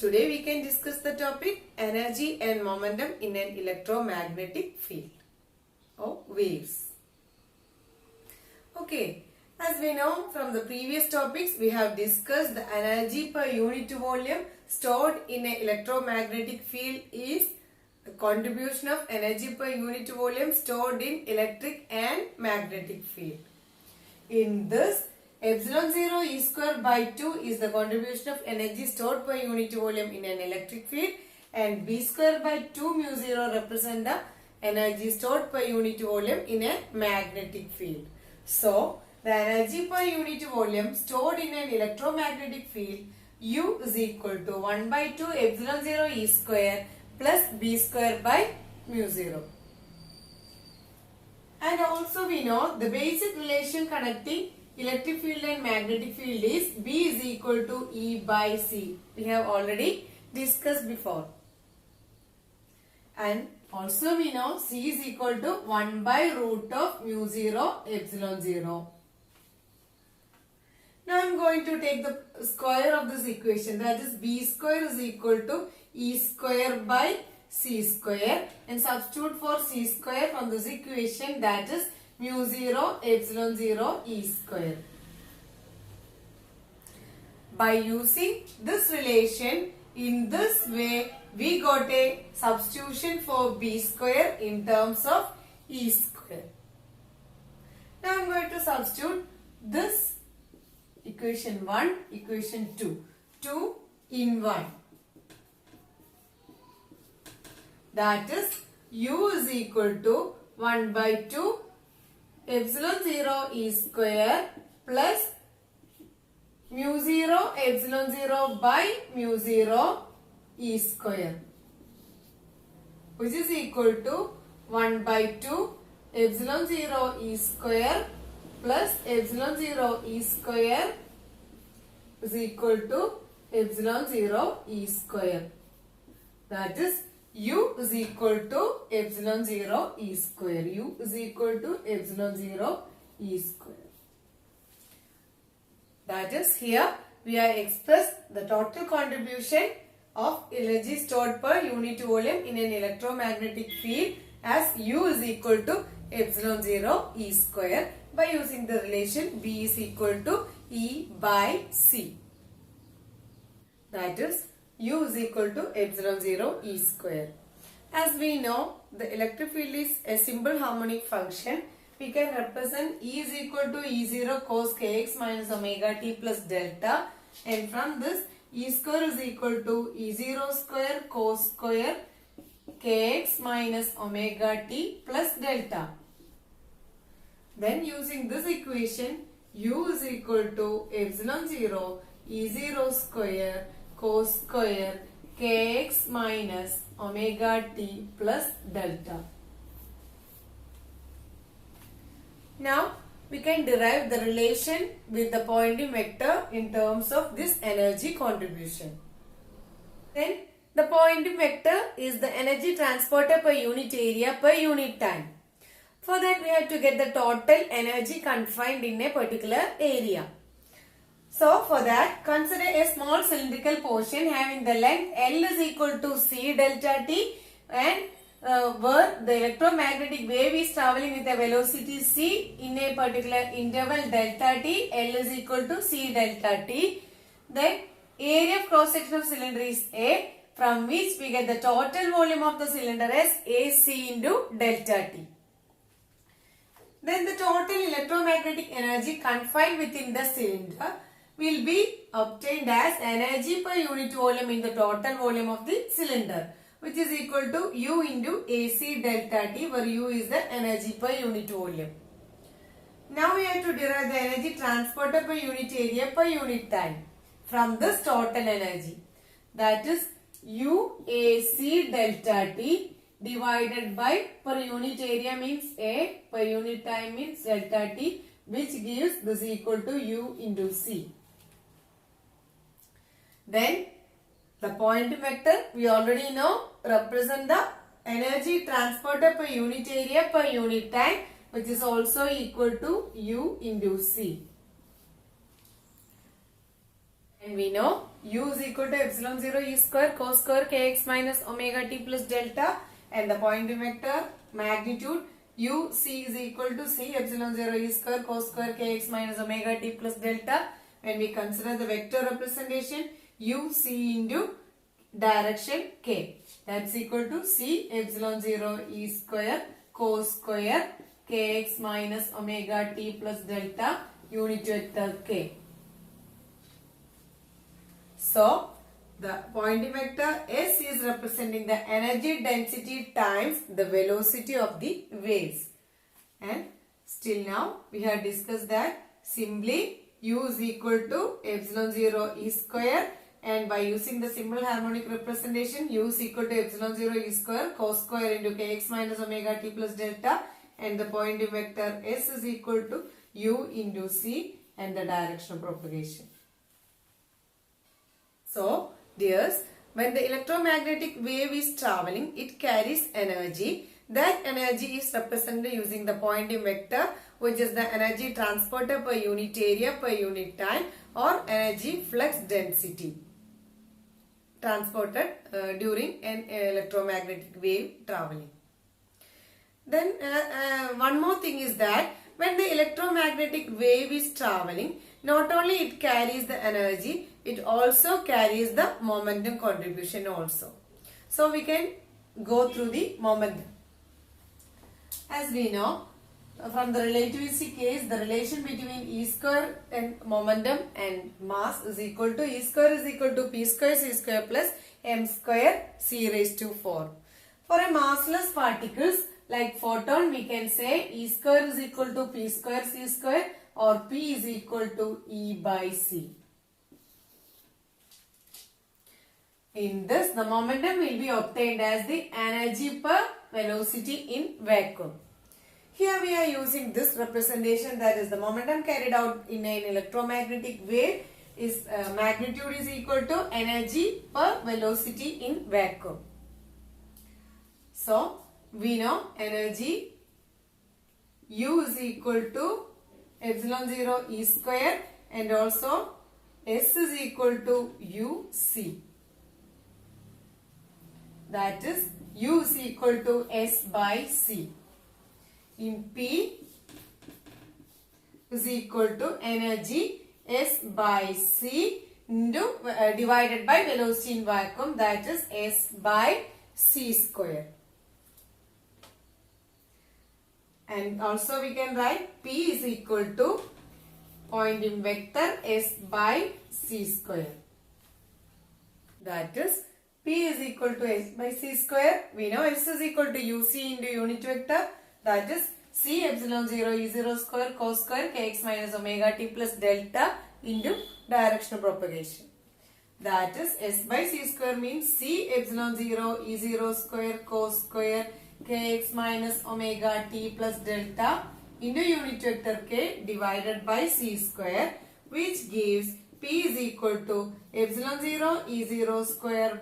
Today we can discuss the topic energy and momentum in an electromagnetic field or waves. Okay, as we know from the previous topics, we have discussed the energy per unit volume stored in an electromagnetic field is the contribution of energy per unit volume stored in electric and magnetic field. In this, epsilon 0 E square by 2 is the contribution of energy stored per unit volume in an electric field, and B square by 2 mu 0 represent the energy stored per unit volume in a magnetic field. So, the energy per unit volume stored in an electromagnetic field U is equal to 1 by 2 epsilon 0 E square plus B square by mu 0. And also we know the basic relation connecting electric field and magnetic field is B is equal to E by C. We have already discussed before. And also we know C is equal to 1 by root of mu 0 epsilon 0. Now I am going to take the square of this equation, that is B square is equal to E square by C square, and substitute for C square from this equation, that is mu 0 epsilon 0 E square. By using this relation in this way, we got a substitution for B square in terms of E square. Now I am going to substitute this equation 1, equation 2, 2 in 1. That is U is equal to 1 by 2 epsilon 0 E square plus mu 0 epsilon 0 by mu 0 E square, which is equal to 1 by 2 epsilon 0 E square plus epsilon 0 E square is equal to epsilon 0 E square. That is U is equal to epsilon 0 E square. U is equal to epsilon 0 E square. That is, here we have expressed the total contribution of energy stored per unit volume in an electromagnetic field as U is equal to epsilon 0 E square by using the relation B is equal to E by C. That is, U is equal to epsilon 0 E square. As we know, the electric field is a simple harmonic function. We can represent E is equal to E0 cos kx minus omega t plus delta, and from this E square is equal to E0 square cos square kx minus omega t plus delta. Then using this equation, U is equal to epsilon 0 E0 square cos square kx minus omega t plus delta. Now we can derive the relation with the Poynting vector in terms of this energy contribution. Then the Poynting vector is the energy transported per unit area per unit time. For that we have to get the total energy confined in a particular area. So for that, consider a small cylindrical portion having the length L is equal to C delta t, and where the electromagnetic wave is traveling with a velocity c in a particular interval delta t, L is equal to C delta t. Then area of cross section of cylinder is A, from which we get the total volume of the cylinder as AC into delta t. Then the total electromagnetic energy confined within the cylinder will be obtained as energy per unit volume in the total volume of the cylinder, which is equal to U into AC delta T, where U is the energy per unit volume. Now we have to derive the energy transported per unit area per unit time from this total energy. That is UAC delta T divided by per unit area means A, per unit time means delta T, which gives this equal to U into C. Then the Poynting vector we already know represent the energy transported per unit area per unit time, which is also equal to U into C. And we know u is equal to epsilon 0 e square cos square kx minus omega t plus delta, and the Poynting vector magnitude u c is equal to c epsilon 0 e square cos square kx minus omega t plus delta. When we consider the vector representation, u c into direction k, that's equal to c epsilon 0 e square cos square kx minus omega t plus delta unit vector k. So, the Poynting vector S is representing the energy density times the velocity of the waves. And still now we have discussed that simply u is equal to epsilon 0 e square, and by using the simple harmonic representation, u is equal to epsilon 0 e square cos square into kx minus omega t plus delta, and the Poynting vector S is equal to u into c and the direction of propagation. So, dears, when the electromagnetic wave is traveling, it carries energy. That energy is represented using the Poynting vector, which is the energy transported per unit area per unit time, or energy flux density transported during an electromagnetic wave traveling. Then one more thing is that when the electromagnetic wave is traveling, not only it carries the energy, it also carries the momentum contribution also. So we can go through the momentum. As we know, from the relativistic case, the relation between E square and momentum and mass is equal to E square is equal to P square C square plus M square C raised to 4. For a massless particles like photon, we can say E square is equal to P square C square, or P is equal to E by C. In this, the momentum will be obtained as the energy per velocity in vacuum. Here we are using this representation, that is the momentum carried out in an electromagnetic wave is magnitude is equal to energy per velocity in vacuum. So, we know energy U is equal to epsilon 0 E square, and also S is equal to UC. That is U is equal to S by C. In P is equal to energy S by C into divided by velocity in vacuum, that is S by C square. And also we can write P is equal to Poynting vector S by C square. That is P is equal to S by C square. We know S is equal to UC into unit vector, that is C epsilon 0 E0 square cos square kx minus omega t plus delta into direction of propagation. That is S by C square means C epsilon 0 E0 square cos square kx minus omega t plus delta into unit vector k divided by C square, which gives P is equal to epsilon 0 E0 square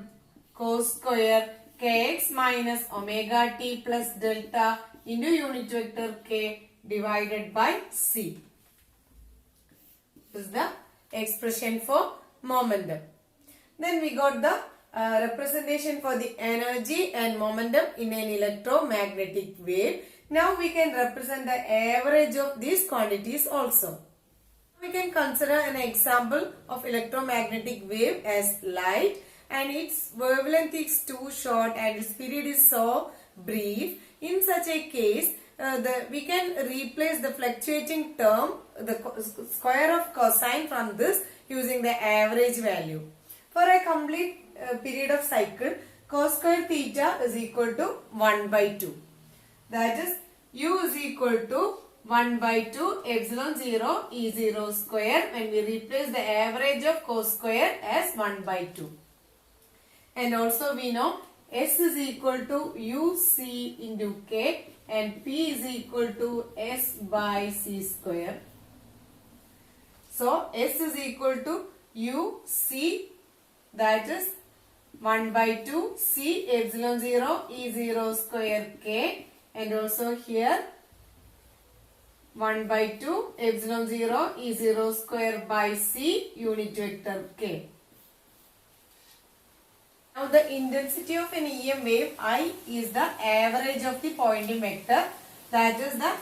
cos square kx minus omega t plus delta into unit vector k divided by C. This is the expression for momentum. Then we got the representation for the energy and momentum in an electromagnetic wave. Now we can represent the average of these quantities also. We can consider an example of electromagnetic wave as light, and its wavelength is too short and its period is so brief. In such a case, we can replace the fluctuating term, the square of cosine, from this using the average value. For a complete period of cycle, cos square theta is equal to 1 by 2. That is, U is equal to 1 by 2 epsilon 0 E0 square, when we replace the average of cos square as 1 by 2. And also we know S is equal to UC into K, and P is equal to S by C square. So S is equal to UC, that is 1 by 2 C epsilon 0 E0 square K, and also here 1 by 2 epsilon 0 E0 square by C unit vector K. the intensity of an EM wave I is the average of the Poynting vector. That is the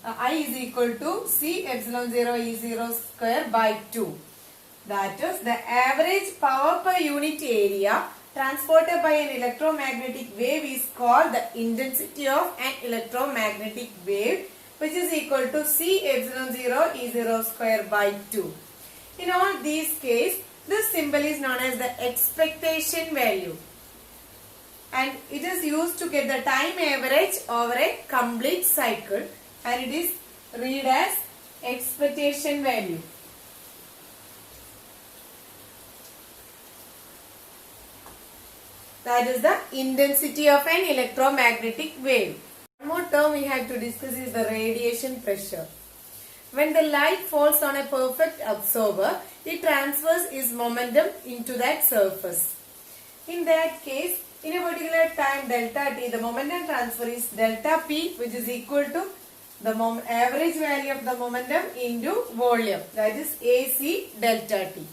I is equal to C epsilon 0 E0 square by 2. That is the average power per unit area transported by an electromagnetic wave is called the intensity of an electromagnetic wave, which is equal to C epsilon 0 E0 square by 2. In all these cases, this symbol is known as the expectation value, and it is used to get the time average over a complete cycle, and it is read as expectation value. That is the intensity of an electromagnetic wave. One more term we have to discuss is the radiation pressure. When the light falls on a perfect absorber, it transfers its momentum into that surface. In that case, in a particular time delta t, the momentum transfer is delta p, which is equal to the average value of the momentum into volume, that is AC delta t.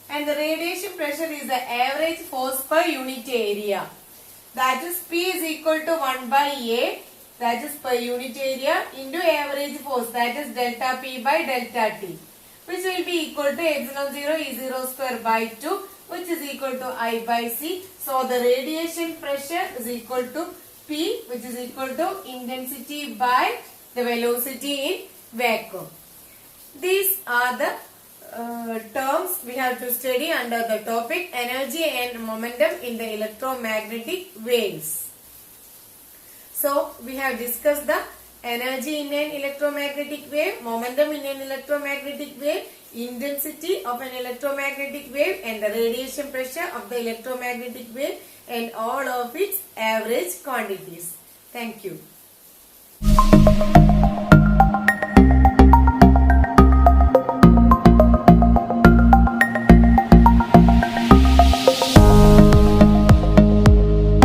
And the radiation pressure is the average force per unit area. That is P is equal to 1 by A, that is per unit area, into average force, that is delta P by delta T, which will be equal to epsilon 0 E0 square by 2, which is equal to I by C. So the radiation pressure is equal to P, which is equal to intensity by the velocity in vacuum. These are the terms we have to study under the topic energy and momentum in the electromagnetic waves. So we have discussed the energy in an electromagnetic wave, momentum in an electromagnetic wave, intensity of an electromagnetic wave, and the radiation pressure of the electromagnetic wave, and all of its average quantities. Thank you.